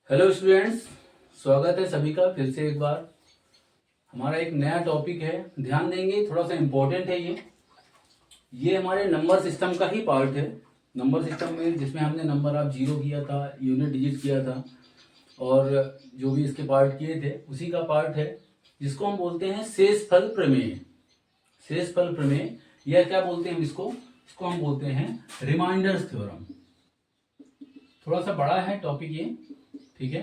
Hello students, स्वागत है सभी का फिर से एक बार। हमारा एक नया टॉपिक है, ध्यान देंगे, थोड़ा सा इम्पोर्टेंट है ये हमारे नंबर सिस्टम का ही पार्ट है। नंबर सिस्टम में जिसमें हमने नंबर ऑफ जीरो किया था, यूनिट डिजिट किया था और जो भी इसके पार्ट किए थे उसी का पार्ट है, जिसको हम बोलते हैं शेषफल प्रमेय। शेषफल प्रमेय या क्या बोलते हैं हम इसको हम बोलते हैं रिमाइंडर्स थ्योरम। थोड़ा सा बड़ा है टॉपिक ये, ठीक है।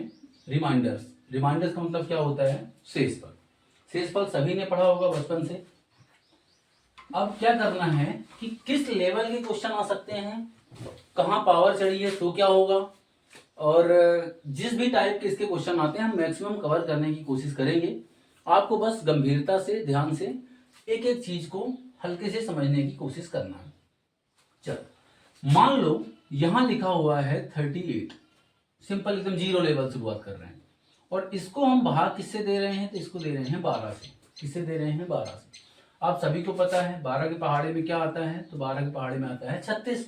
रिमाइंडर्स का मतलब क्या होता है? शेषफल। शेषफल सभी ने पढ़ा होगा बचपन से। अब क्या करना है कि किस लेवल के क्वेश्चन आ सकते हैं, कहाँ पावर चढ़ी है तो क्या होगा, और जिस भी टाइप के इसके क्वेश्चन आते हैं हम मैक्सिमम कवर करने की कोशिश करेंगे। आपको बस गंभीरता से, ध्यान से एक एक चीज को हल्के से समझने की कोशिश करना है। चलो, मान लो यहां लिखा हुआ है 38, सिंपल एकदम जीरो लेवल शुरुआत कर रहे हैं, और इसको हम भाग किससे दे रहे हैं? तो इसको दे रहे हैं 12 से। किससे दे रहे हैं? 12 से। आप सभी को पता है 12 के पहाड़े में क्या आता है? तो 12 के पहाड़े में आता है 36।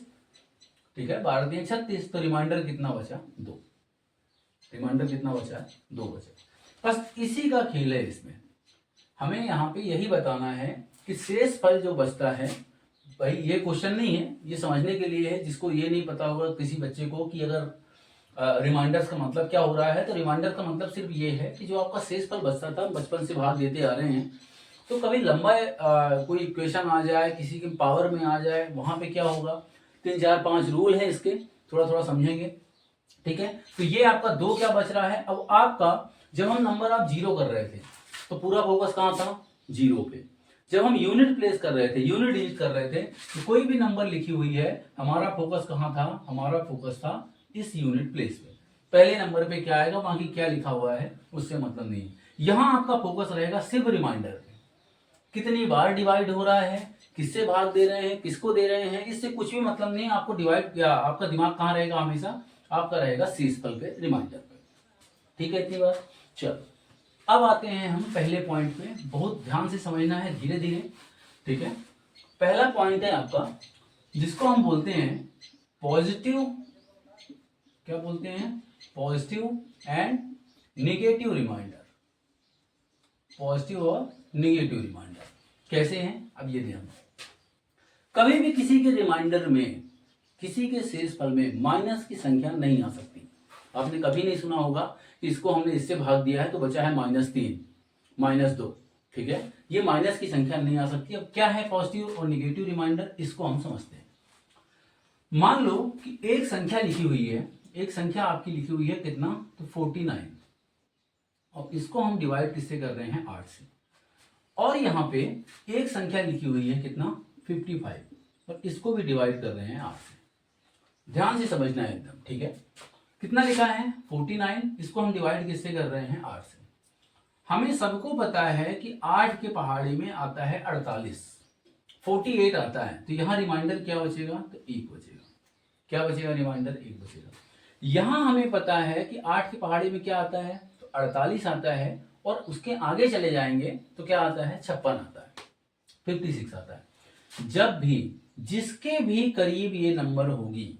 ठीक है, 12 दिए 36, तो रिमाइंडर कितना बचा? 2। रिमाइंडर कितना बचा? 2 बचा। बस इसी का खेल है इसमें। हमें यहाँ पे यही बताना है कि शेष फल जो बचता है, भाई ये क्वेश्चन नहीं है, ये समझने के लिए है। जिसको ये नहीं पता होगा किसी बच्चे को कि अगर रिमाइंडर्स का मतलब क्या हो रहा है, तो रिमाइंडर का मतलब सिर्फ ये है कि जो आपका शेषफल बचता था, बचपन से भाग देते आ रहे हैं, तो कभी लंबा कोई इक्वेशन आ जाए, किसी के पावर में आ जाए, वहां पे क्या होगा? 3 4 5 रूल है इसके, थोड़ा थोड़ा समझेंगे, ठीक है। तो ये आपका 2 क्या बच रहा है? अब आपका जब हम नंबर आप जीरो कर रहे थे तो पूरा फोकस कहाँ था? जीरो पे। जब हम यूनिट प्लेस कर रहे थे, यूनिट डिजिट कर रहे थे, तो कोई भी नंबर लिखी हुई है, हमारा फोकस कहाँ था? हमारा फोकस था इस यूनिट प्लेस पे। पहले नंबर पे क्या आएगा, बाकी क्या लिखा हुआ है उससे मतलब नहीं। यहां आपका फोकस रहेगा सिर्फ रिमाइंडर पे। कितनी बार डिवाइड हो रहा है, किससे भाग दे रहे हैं, किसको दे रहे हैं, इससे कुछ भी मतलब नहीं। आपको डिवाइड किया, आपका दिमाग कहाँ रहेगा? हमेशा आपका रहेगा शेषफल पे, रिमाइंडर पे। ठीक है, इतनी बात। चलो, अब आते हैं हम पहले पॉइंट पे। बहुत ध्यान से समझना है, धीरे धीरे, ठीक है। पहला पॉइंट है आपका, जिसको हम बोलते हैं पॉजिटिव, क्या बोलते हैं? Positive and negative reminder. Positive और निगेटिव रिमाइंडर कैसे हैं, अब ये ध्यान। कभी भी किसी के रिमाइंडर में, किसी के शेषफल में माइनस की संख्या नहीं आ सकती। आपने कभी नहीं सुना होगा कि इसको हमने इससे भाग दिया है तो बचा है -3, -2, ठीक है। ये माइनस की संख्या नहीं आ सकती। अब क्या है पॉजिटिव और निगेटिव रिमाइंडर, इसको हम समझते हैं। मान लो कि एक संख्या लिखी हुई है, एक संख्या आपकी लिखी हुई है कितना? तो 49, और इसको हम डिवाइड किससे कर रहे हैं? 8 से। और यहां पे एक संख्या लिखी हुई है कितना? 55, और इसको भी डिवाइड कर रहे हैं 8 से। ध्यान से समझना है एकदम, ठीक है। कितना लिखा है? 49, इसको हम डिवाइड किससे कर रहे हैं? 8 से। हमें सबको पता है कि 8 के पहाड़ी में आता है 48, 48 आता है, तो यहां रिमाइंडर क्या बचेगा? तो 1 बचेगा। क्या बचेगा? रिमाइंडर 1 बचेगा। यहां हमें पता है कि 8 की पहाड़ी में क्या आता है? तो 48 आता है, और उसके आगे चले जाएंगे तो क्या आता है? 56 आता है, 56 आता है। जब भी जिसके भी करीब ये नंबर होगी,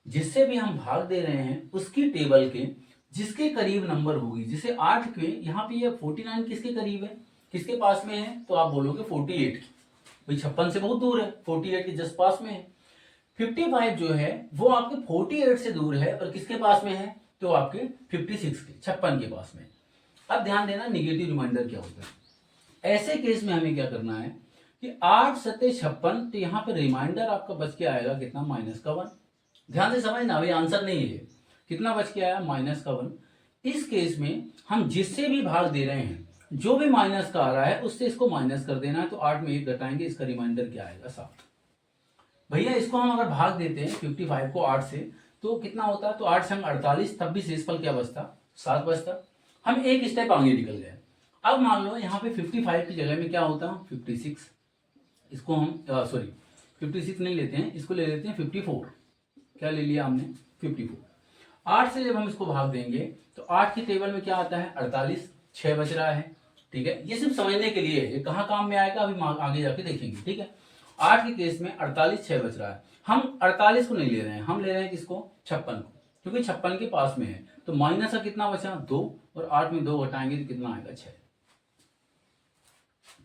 जिससे भी हम भाग दे रहे हैं, उसकी टेबल के जिसके करीब नंबर होगी, जैसे 8 के यहाँ पे ये 49 किसके करीब है, किसके पास में है? तो आप बोलोगे 48 की। भाई 56 से बहुत दूर है, 48 के जस्ट पास में है। 55 जो है वो आपके 48 से दूर है, और किसके पास में है? तो आपके 56 के, 56 के पास में। अब ध्यान देना, निगेटिव रिमाइंडर क्या होता है। ऐसे केस में हमें क्या करना है कि 8 सत्ते 56, तो यहाँ पे रिमाइंडर आपका बच के आएगा कितना? -1। ध्यान से समझना, अभी आंसर नहीं है। कितना बच के आया? -1। इस केस में हम जिससे भी भाग दे रहे हैं, जो भी माइनस का आ रहा है उससे इसको माइनस कर देना है, तो 8 में 1 घटाएंगे, इसका रिमाइंडर क्या आएगा? 7। भैया इसको हम अगर भाग देते हैं 55 को 8 से, तो कितना होता है? तो 8 संग 48, तब भी शेषफल क्या बचता? 7 बचता। हम एक स्टेप आगे निकल गए। अब मान लो यहाँ पे 55 की जगह में क्या होता? 56। इसको हम सॉरी 56 नहीं लेते हैं, इसको ले लेते हैं 54। क्या ले लिया हमने? 54। 8 से जब हम इसको भाग देंगे तो 8 की टेबल में क्या आता है? 48, 6 बच रहा है, ठीक है। ये सिर्फ समझने के लिए है, ये कहाँ काम में आएगा अभी आगे जाके देखेंगे, ठीक है। 8 के केस में 48, 6 बच रहा है। हम 48 को नहीं ले रहे हैं, हम ले रहे हैं किसको? 56 को। क्योंकि 56 के पास में है। तो माइनस का कितना बचा 2, और 8 में 2 घटाएंगे तो कितना आएगा 6।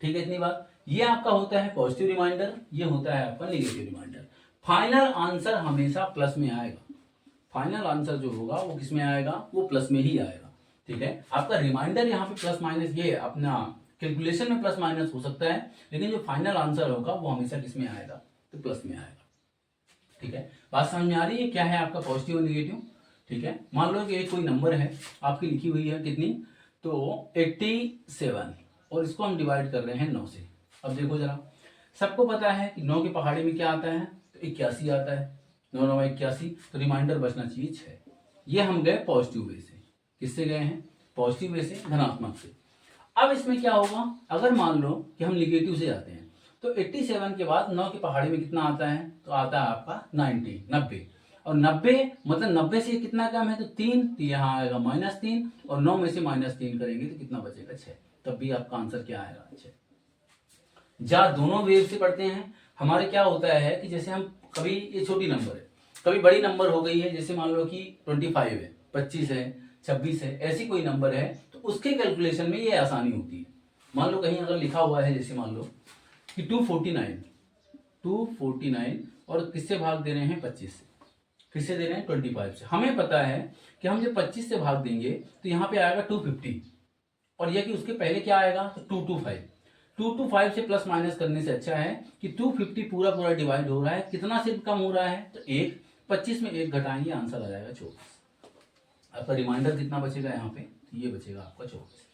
ठीक है, इतनी बात। ये आपका होता है पॉजिटिव रिमाइंडर, ये होता है आपका नेगेटिव रिमाइंडर। फाइनल आंसर हमेशा प्लस में आएगा। फाइनल आंसर जो होगा वो किस में आएगा, वो प्लस में ही आएगा। ठीक है, आपका रिमाइंडर यहाँ पे प्लस माइनस, ये अपना कैलकुलेशन में प्लस माइनस हो सकता है, लेकिन जो फाइनल आंसर होगा वो हमेशा किस में आएगा, तो प्लस में आएगा। ठीक है, बात समझ में आ रही है क्या है आपका पॉजिटिव और निगेटिव। ठीक है, मान लो कि एक कोई नंबर है आपकी लिखी हुई है कितनी, तो 87, और इसको हम डिवाइड कर रहे हैं 9 से। अब देखो जरा, सबको पता है कि 9 की पहाड़ी में क्या आता है, तो 81 आता है। 9 9 81, तो रिमाइंडर बचना चाहिए 6। ये हम गए पॉजिटिव वे से। किससे गए हैं, पॉजिटिव वे से, धनात्मक से। अब इसमें क्या होगा, अगर मान लो कि हम निगेटिव से जाते हैं, तो 87 के बाद 9 की पहाड़ी में कितना आता है, तो आता है आपका 90। और 90 मतलब 90 से कितना कम है, तो 3, तो यहाँ आएगा -3, और 9 में से -3 करेंगे तो कितना बचेगा 6। तब भी आपका आंसर क्या आएगा 6। जहाँ दोनों वेव से पढ़ते हैं, हमारे क्या होता है कि जैसे हम कभी, ये छोटी नंबर है, कभी बड़ी नंबर हो गई है, जैसे मान लो कि 25 है, 25 है, 26 है, ऐसी कोई नंबर है, तो उसके कैलकुलेशन में ये आसानी होती है। मान लो कहीं अगर लिखा हुआ है, जैसे मान लो कि 249, और किससे भाग दे रहे हैं, 25 से। किससे दे रहे हैं, 25 से। हमें पता है कि हम जब 25 से भाग देंगे तो यहाँ पे आएगा 250, और यह कि उसके पहले क्या आएगा, तो 225। 225 से प्लस माइनस करने से अच्छा है कि 250 पूरा पूरा डिवाइड हो रहा है, कितना से कम हो रहा है, तो 1। 25 में 1 घटाएंगे, आंसर आ जाएगा 24। आपका रिमाइंडर कितना बचेगा यहाँ पे, ये बचेगा आपका 24।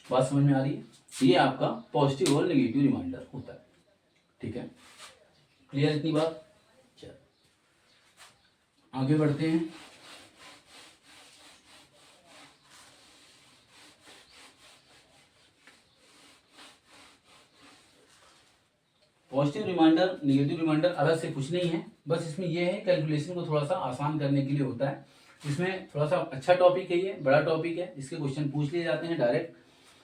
बात समझ में आ रही है, ये आपका पॉजिटिव और नेगेटिव रिमाइंडर होता है। ठीक है, क्लियर इतनी बात। चल आगे बढ़ते हैं। पॉजिटिव रिमाइंडर, नेगेटिव रिमाइंडर अलग से कुछ नहीं है, बस इसमें यह है कैलकुलेशन को थोड़ा सा आसान करने के लिए होता है। इसमें थोड़ा सा अच्छा टॉपिक है, ये बड़ा टॉपिक है, इसके क्वेश्चन पूछ लिए जाते हैं डायरेक्ट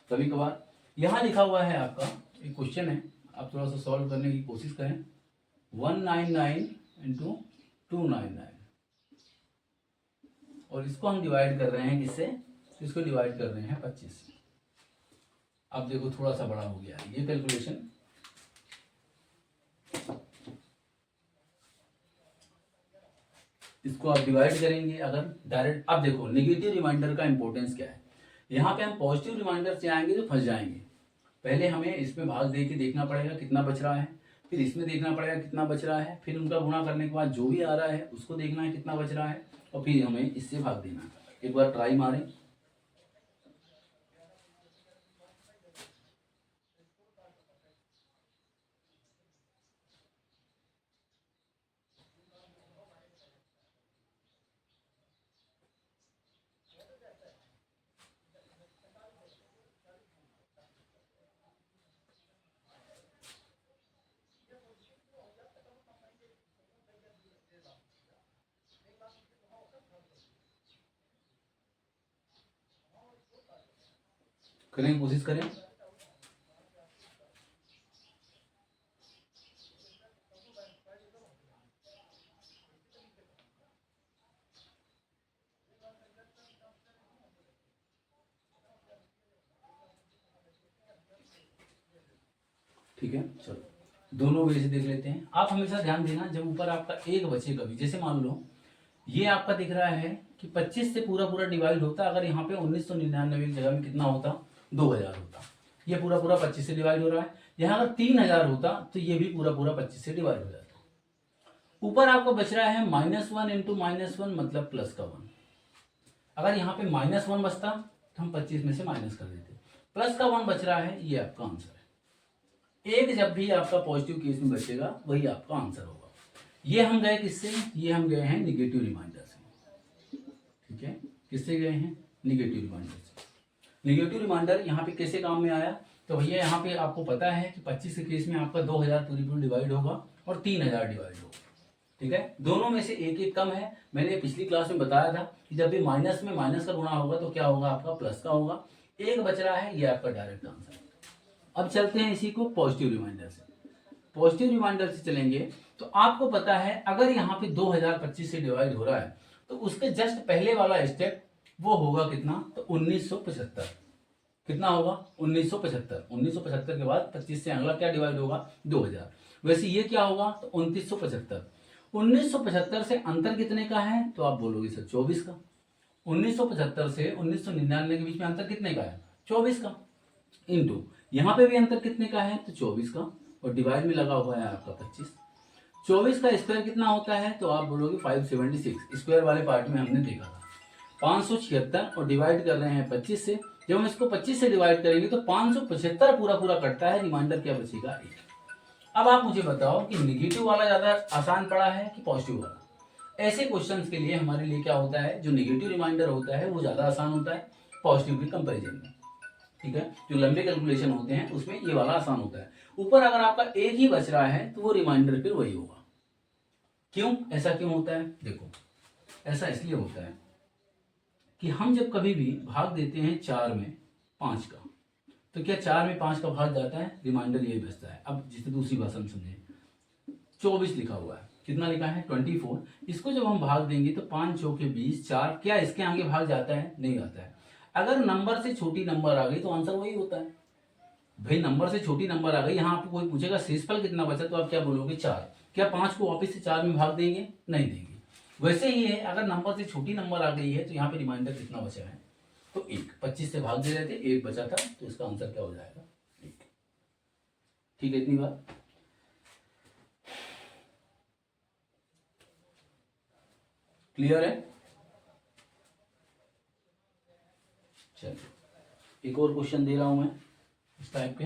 कभी कभार। यहाँ लिखा हुआ है आपका एक क्वेश्चन है, आप थोड़ा सा सॉल्व करने की कोशिश करें। 199 × 299, और इसको हम डिवाइड कर रहे हैं किससे, इसको डिवाइड कर रहे हैं 25 से। अब देखो थोड़ा सा बड़ा हो गया है ये कैलकुलेशन। इसको आप डिवाइड करेंगे अगर डायरेक्ट। अब देखो नेगेटिव रिमाइंडर का इंपॉर्टेंस क्या है, यहाँ पे हम पॉजिटिव रिमाइंडर से आएंगे तो फंस जाएंगे। पहले हमें इसमें भाग दे के देखना पड़ेगा कितना बच रहा है, फिर इसमें देखना पड़ेगा कितना बच रहा है, फिर उनका गुणा करने के बाद जो भी आ रहा है उसको देखना है कितना बच रहा है, और फिर हमें इससे भाग देना है। एक बार ट्राई मारें। करें, कोशिश करें। ठीक है, चलो दोनों वे से देख लेते हैं। आप हमेशा ध्यान देना, जब ऊपर आपका एक बचे कभी, जैसे मान लो ये आपका दिख रहा है कि 25 से पूरा पूरा डिवाइड होता, अगर यहाँ पे 1999 की जगह में कितना होता, 2000 होता। ये पूरा पूरा 25 से डिवाइड हो रहा है। यहाँ अगर 3000 होता तो ये भी पूरा पूरा 25 से डिवाइड हो जाता। ऊपर आपको बच रहा है -1 × -1 मतलब प्लस का 1। अगर यहाँ पे -1 बचता तो हम 25 में से माइनस कर देते, प्लस का 1 बच रहा है, ये आपका आंसर है। एक जब भी आपका पॉजिटिव केस में बचेगा वही आपका आंसर होगा। ये हम गए किससे, ये हम गए हैं निगेटिव रिमाइंडर से। ठीक है, किससे गए हैं, निगेटिव रिमाइंडर से। निगेटिव रिमाइंडर यहाँ पे कैसे काम में आया, तो भैया यहाँ पे आपको पता है कि 25 के केस में आपका 2000 पूरी पूरी डिवाइड होगा और 3000 डिवाइड होगा। ठीक है, दोनों में से एक एक कम है। मैंने पिछली क्लास में बताया था कि जब भी माइनस में माइनस का गुणा होगा तो क्या होगा, आपका प्लस का होगा। एक बच रहा है, ये आपका डायरेक्ट आंसर है। अब चलते हैं इसी को पॉजिटिव रिमाइंडर से। पॉजिटिव रिमाइंडर से चलेंगे तो आपको पता है अगर यहाँ पे 2025 से डिवाइड हो रहा है तो उसके जस्ट पहले वाला स्टेप वो होगा कितना, तो 1975। कितना होगा, 1975। 1975 के बाद 25 से अगला क्या डिवाइड होगा, 2000। वैसे ये क्या होगा, तो 2975। 1975 से अंतर कितने का है, तो आप बोलोगे सर 24 का। 1975 से 1999 के बीच में अंतर कितने का है, 24 का। इंटू यहाँ पे भी अंतर कितने का है, तो 24 का, और डिवाइड में लगा हुआ है आपका 25। 24 का स्क्वायर कितना होता है, तो आप बोलोगे 576। स्क्वायर वाले पार्ट में हमने देखा था 576, और डिवाइड कर रहे हैं 25 से। जब हम इसको 25 से डिवाइड करेंगे तो 575 पूरा पूरा कटता है, रिमाइंडर क्या बचेगा, 1। अब आप मुझे बताओ कि निगेटिव वाला ज्यादा आसान पड़ा है कि पॉजिटिव वाला। ऐसे क्वेश्चंस के लिए हमारे लिए क्या होता है, जो निगेटिव रिमाइंडर होता है वो ज्यादा आसान होता है पॉजिटिव के कंपेरिजन में। ठीक है, जो लंबे कैलकुलेशन होते हैं उसमें ये वाला आसान होता है। ऊपर अगर आपका एक ही बच रहा है तो वो रिमाइंडर फिर वही होगा। क्यों, ऐसा क्यों होता है, देखो ऐसा इसलिए होता है कि हम जब कभी भी भाग देते हैं 4 में 5 का, तो क्या 4 में 5 का भाग जाता है, रिमाइंडर यही बचता है। अब जिसे दूसरी भाषा में समझें, 24 लिखा हुआ है, कितना लिखा है 24। इसको जब हम भाग देंगे तो 5 चौके 20, 4 क्या इसके आगे भाग जाता है, नहीं आता है। अगर नंबर से छोटी नंबर आ गई तो आंसर वही होता है। भाई नंबर से छोटी नंबर आ गई, यहाँ आपको कोई पूछेगा शेषफल कितना बचा, तो आप क्या बोलोगे 4। क्या 5 को वापस से 4 में भाग देंगे, नहीं देंगे। वैसे ही है, अगर नंबर से छोटी नंबर आ गई है तो यहाँ पे रिमाइंडर कितना बचा है, तो 1। 25 से भाग दे रहे थे, 1 बचा था, तो इसका आंसर क्या हो जाएगा, 1। ठीक है, इतनी बात। क्लियर है। चलिए एक और क्वेश्चन दे रहा हूं मैं इस टाइप के।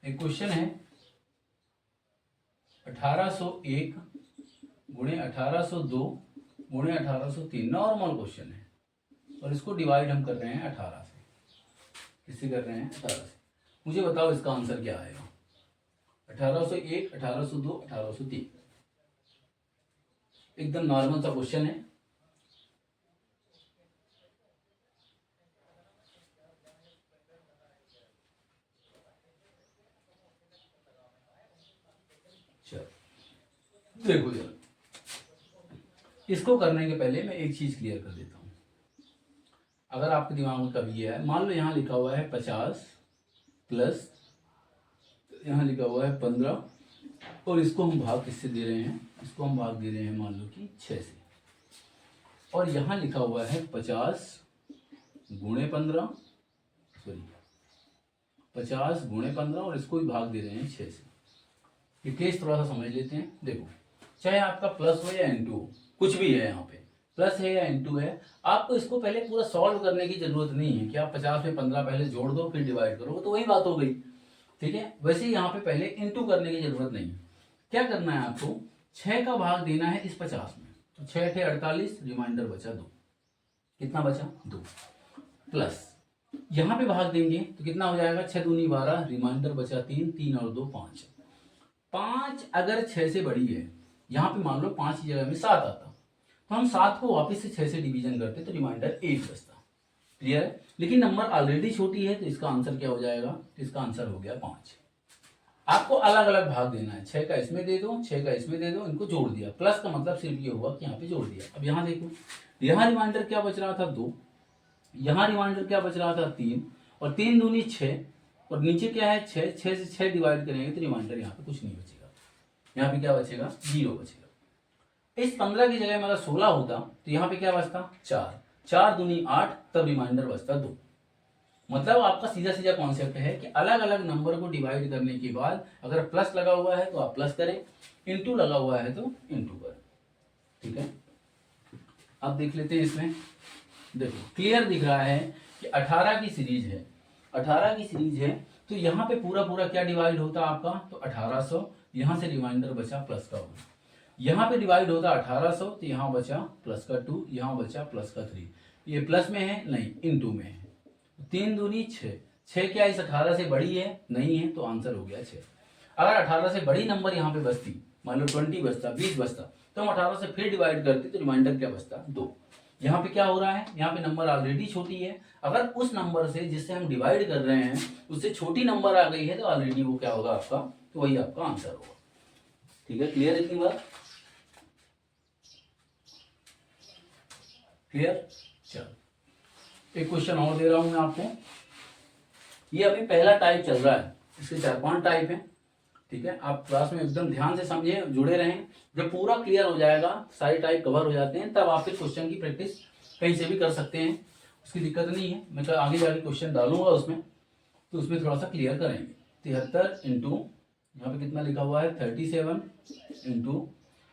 एक क्वेश्चन है 1801 गुणे 1802 गुणे 1803। नॉर्मल क्वेश्चन है, और इसको डिवाइड हम कर रहे हैं 18 से। किससे कर रहे हैं, 18 से। मुझे बताओ इसका आंसर क्या आएगा, 1801, 1802, 1803। एकदम नॉर्मल सा क्वेश्चन है। चलो देखो यार, इसको करने के पहले मैं एक चीज क्लियर कर देता हूं। अगर आपके दिमाग में कभी है, मान लो यहां लिखा हुआ है 50 प्लस यहाँ लिखा हुआ है 15, और इसको हम भाग किससे दे रहे हैं, इसको हम भाग दे रहे हैं मान लो कि 6 से। और यहाँ लिखा हुआ है 50 गुणे 15, सॉरी 50 गुणे 15, और इसको भी भाग दे रहे हैं 6 से। ये केस थोड़ा सा समझ लेते हैं। देखो, चाहे आपका प्लस हो या इंटू हो, कुछ भी है, यहाँ पे प्लस है या इंटू है, आपको इसको पहले पूरा सॉल्व करने की जरूरत नहीं है कि आप 50 में 15 पहले जोड़ दो फिर डिवाइड करो, तो वही बात हो गई। ठीक है, वैसे ही यहाँ पे पहले इंटू करने की जरूरत नहीं है। क्या करना है आपको, 6 का भाग देना है इस 50 में, तो 6 थे 48, रिमाइंडर बचा 2। कितना बचा, 2। प्लस यहाँ पे भाग देंगे तो कितना हो जाएगा, 6 दूनी 12, रिमाइंडर बचा 3, 3 और 2 5। 5 अगर 6 से बड़ी है, यहाँ पे मान लो 5 की जगह में 7 आता, तो हम 7 को वापस से 6 से डिवीजन करते तो रिमाइंडर 8 बचता। क्लियर है, लेकिन नंबर ऑलरेडी छोटी है, तो इसका आंसर क्या हो जाएगा, इसका आंसर हो गया 5। आपको अलग अलग भाग देना है, 6 का इसमें दे दो, 6 का इसमें दे दो, इनको जोड़ दिया। प्लस का मतलब सिर्फ ये हुआ कि यहाँ पे जोड़ दिया। अब यहाँ देखो, यहाँ रिमाइंडर क्या बच रहा था, 2। यहाँ रिमाइंडर क्या बच रहा था, 3, और 3 दूनी 6, और नीचे क्या है 6, 6 से 6 डिवाइड करेंगे तो रिमाइंडर यहाँ पे कुछ नहीं बचेगा। यहाँ पे क्या बचेगा, 0 बचेगा। इस 15 की जगह में अगर 16 होता तो यहाँ पे क्या बचता, 4, 4 दूनी 8, तब रिमाइंडर बचता 2। मतलब आपका सीधा सीधा कॉन्सेप्ट है कि अलग अलग नंबर को डिवाइड करने के बाद अगर प्लस लगा हुआ है तो आप प्लस करें, इंटू लगा हुआ है तो इंटू करें। ठीक है, अब देख लेते हैं इसमें। देखो क्लियर दिख रहा है कि 18 की सीरीज है, 18 की सीरीज है, तो यहाँ पे पूरा पूरा क्या डिवाइड होता आपका, तो 1800, यहाँ से रिमाइंडर बचा प्लस का 1। यहाँ पे डिवाइड होता 1800, तो यहाँ बचा प्लस का 2, यहाँ बचा प्लस का 3। ये प्लस में है, नहीं इंटू में है। 3 दूनी 6, 6 क्या इस 18 से बड़ी है, नहीं है, तो आंसर हो गया 6। अगर 18 से बड़ी नंबर यहाँ पे बचती, मान लो 20 बचता, 20 बचता, तो हम 18 से फिर डिवाइड करते तो रिमाइंडर क्या बचता, 2। यहाँ पे क्या हो रहा है, यहाँ पे नंबर ऑलरेडी छोटी है, अगर उस नंबर से जिससे हम डिवाइड कर रहे हैं उससे छोटी नंबर आ गई है तो ऑलरेडी वो क्या होगा आपका, तो वही आपका आंसर होगा। ठीक है, क्लियर इतनी बात? क्लियर? चलो एक क्वेश्चन और दे रहा हूं मैं आपको। ये अभी पहला टाइप चल रहा है, इसके 4-5 टाइप है। ठीक है, आप क्लास में एकदम ध्यान से समझे, जुड़े रहें। जब पूरा क्लियर हो जाएगा, सारे टाइप कवर हो जाते हैं, तब आप फिर क्वेश्चन की प्रैक्टिस कहीं से भी कर सकते हैं, उसकी दिक्कत नहीं है। मैं तो आगे जाके क्वेश्चन डालूंगा उसमें, तो उसमें थोड़ा सा क्लियर करेंगे। 73 इंटू यहाँ पे कितना लिखा हुआ है 37 इंटू,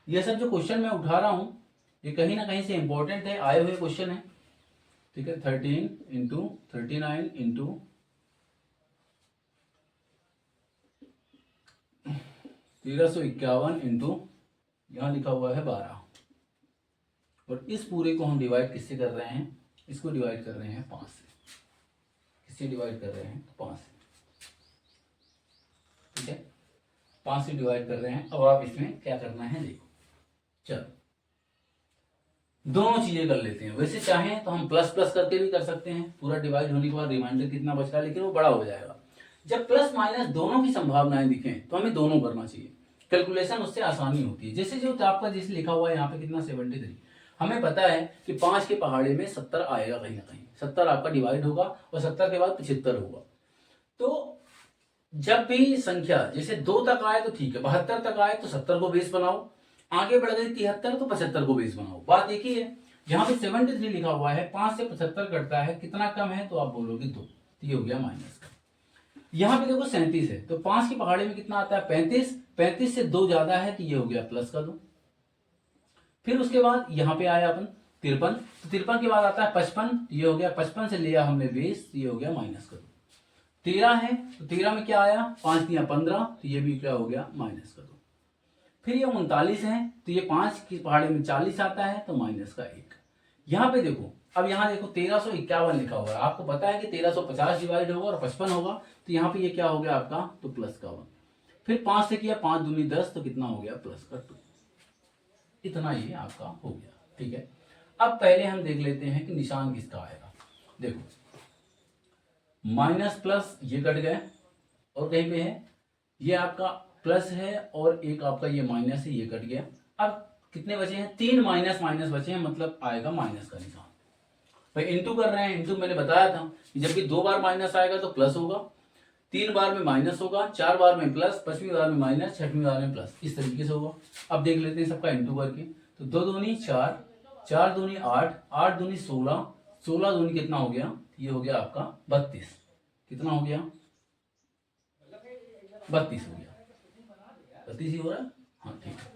ये सब जो क्वेश्चन मैं उठा रहा हूँ ये कहीं ना कहीं से इंपॉर्टेंट है, आए हुए क्वेश्चन है। ठीक है, 13 इंटू 39 इंटू 1351 इंटू यहाँ लिखा हुआ है 12, और इस पूरे को हम डिवाइड किससे कर रहे हैं, इसको डिवाइड कर रहे हैं 5 से। किससे डिवाइड कर रहे हैं, तो 5 से। ठीक है, 5 से डिवाइड कर रहे हैं। अब आप इसमें क्या करना है देखो, चलो दोनों चीजें कर लेते हैं। वैसे चाहें तो हम प्लस प्लस करके भी कर सकते हैं, पूरा डिवाइड होने के बाद रिमाइंडर कितना बच रहा है, लेकिन वो बड़ा हो जाएगा। जब प्लस माइनस दोनों की संभावनाएं दिखें तो हमें दोनों करना चाहिए, कैलकुलेशन उससे आसानी होती है। जैसे जो आपका जैसे लिखा हुआ है यहाँ पे कितना 73, हमें पता है कि 5 के पहाड़े में 70 आएगा, कहीं ना कहीं 70 आपका डिवाइड होगा और 70 के बाद 75 होगा। तो जब भी संख्या जैसे 2 तक आए तो ठीक है, 72 तक आए तो 70 को बेस बनाओ, आगे बढ़ गई 73 तो 75 को बेस बनाओ। बात एक ही है। यहाँ पे 73 लिखा हुआ है, 5 से 75 कटता है, कितना कम है, तो आप बोलोगे 2, तो ये हो गया माइनस का। यहाँ पे देखो 37 है, तो 5 के पहाड़े में कितना आता है 35, 35 से 2 ज्यादा है तो ये हो गया प्लस का 2। फिर उसके बाद यहाँ पे आया अपन 53, तो 53 के बाद आता है 55, ये हो गया 55 से लिया हमने बेस, ये हो गया माइनस का 2। 13 है, तो 13 में क्या आया 5 दिया 15, तो ये भी क्या हो गया माइनस का 2। फिर ये 39 है, तो ये 5 की पहाड़े में 40 आता है, तो माइनस का 1। यहाँ पे देखो, अब यहाँ देखो 1351 लिखा हुआ है, आपको पता है कि 1350 डिवाइड होगा और 55 होगा, तो यहाँ पे ये क्या हो गया आपका, तो प्लस का 1। फिर 5 से किया 5 दूनी 10, तो कितना हो गया प्लस का 2। इतना ये आपका हो गया। ठीक है, अब पहले हम देख लेते हैं कि निशान किसका आएगा। देखो माइनस प्लस ये कट गए, और कहीं पे है ये आपका प्लस है और एक आपका ये माइनस है, ये कट गया। अब कितने बचे हैं, 3 माइनस माइनस बचे हैं, मतलब आएगा माइनस का निशान। भाई इंटू कर रहे हैं, इंटू मैंने बताया था कि जब भी 2 बार माइनस आएगा तो प्लस होगा, 3 बार में माइनस होगा, 4 बार में प्लस, 5वीं बार में माइनस, 6वीं बार में प्लस, इस तरीके से होगा। अब देख लेते हैं सबका इंटू करके, तो 2 दूनी 4, 4 दूनी 8, 8 दूनी 16, 16 दूनी कितना हो गया, ये हो गया आपका 32। कितना हो गया 32 हो गया, 32 ही हो रहा है, हाँ ठीक है।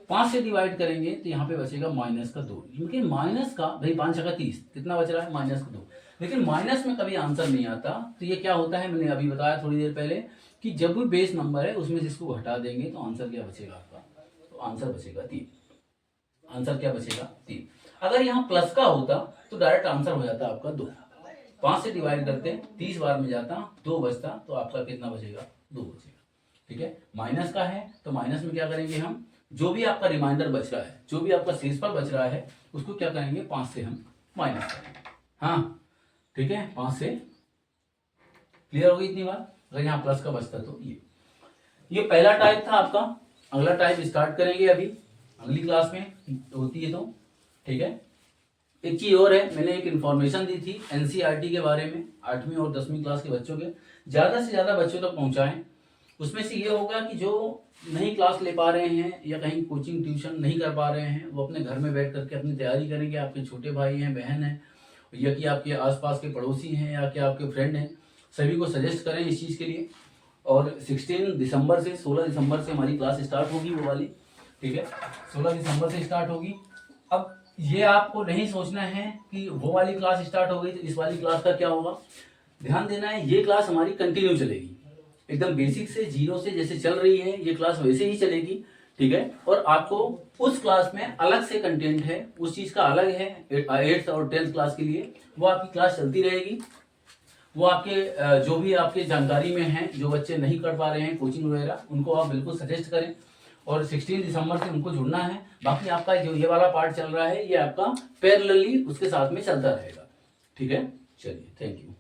5 से डिवाइड करेंगे तो यहाँ पे बचेगा माइनस का 2, क्योंकि माइनस का भाई 5 का 30, कितना बच रहा है माइनस का 2। लेकिन माइनस में कभी आंसर नहीं आता, तो ये क्या होता है, मैंने अभी बताया थोड़ी देर पहले कि जब भी बेस नंबर है उसमें से इसको हटा देंगे तो आंसर क्या बचेगा आपका, तो आंसर बचेगा 3। आंसर क्या बचेगा 3। अगर यहाँ प्लस का होता तो डायरेक्ट आंसर हो जाता आपका 2। 5 से डिवाइड करते 30 बार में जाता, 2 बचता, तो आपका कितना बचेगा 2 बचेगा। ठीक है, माइनस का है तो माइनस में क्या करेंगे हम, जो भी आपका रिमाइंडर बच रहा है, जो भी आपका शेषफल बच रहा है, उसको क्या करेंगे 5 से हम माइनस करेंगे। हाँ ठीक है, 5 से क्लियर हो गई इतनी बात। अगर यहाँ प्लस का बचता तो ये पहला टाइप था आपका। अगला टाइप स्टार्ट करेंगे अभी अगली क्लास में होती है तो। ठीक है, एक चीज और है, मैंने एक इन्फॉर्मेशन दी थी एनसीईआरटी के बारे में, 8वीं और 10वीं क्लास के बच्चों के, ज्यादा से ज्यादा बच्चों तक पहुंचाएं। उसमें से ये होगा कि जो नहीं क्लास ले पा रहे हैं या कहीं कोचिंग ट्यूशन नहीं कर पा रहे हैं, वो अपने घर में बैठ करके अपनी तैयारी करेंगे। आपके छोटे भाई हैं, बहन हैं, या कि आपके आसपास के पड़ोसी हैं, या कि आपके फ्रेंड हैं, सभी को सजेस्ट करें इस चीज़ के लिए। और 16 दिसंबर से 16 दिसंबर से हमारी क्लास स्टार्ट होगी वो वाली। ठीक है, 16 दिसंबर से स्टार्ट होगी। अब ये आपको नहीं सोचना है कि वो वाली क्लास स्टार्ट हो गई तो इस वाली क्लास का क्या होगा। ध्यान देना है, ये क्लास हमारी कंटिन्यू चलेगी, एकदम बेसिक से, जीरो से जैसे चल रही है ये क्लास वैसे ही चलेगी। ठीक है, और आपको उस क्लास में अलग से कंटेंट है, उस चीज का अलग है 8th और 10th क्लास के लिए, वो आपकी क्लास चलती रहेगी। वो आपके जो भी आपके जानकारी में हैं, जो बच्चे नहीं कर पा रहे हैं कोचिंग वगैरह, उनको आप बिल्कुल सजेस्ट करें। और 16 दिसंबर से उनको जुड़ना है। बाकी आपका जो ये वाला पार्ट चल रहा है ये आपका पैरेलली उसके साथ में चलता रहेगा। ठीक है, चलिए, थैंक यू।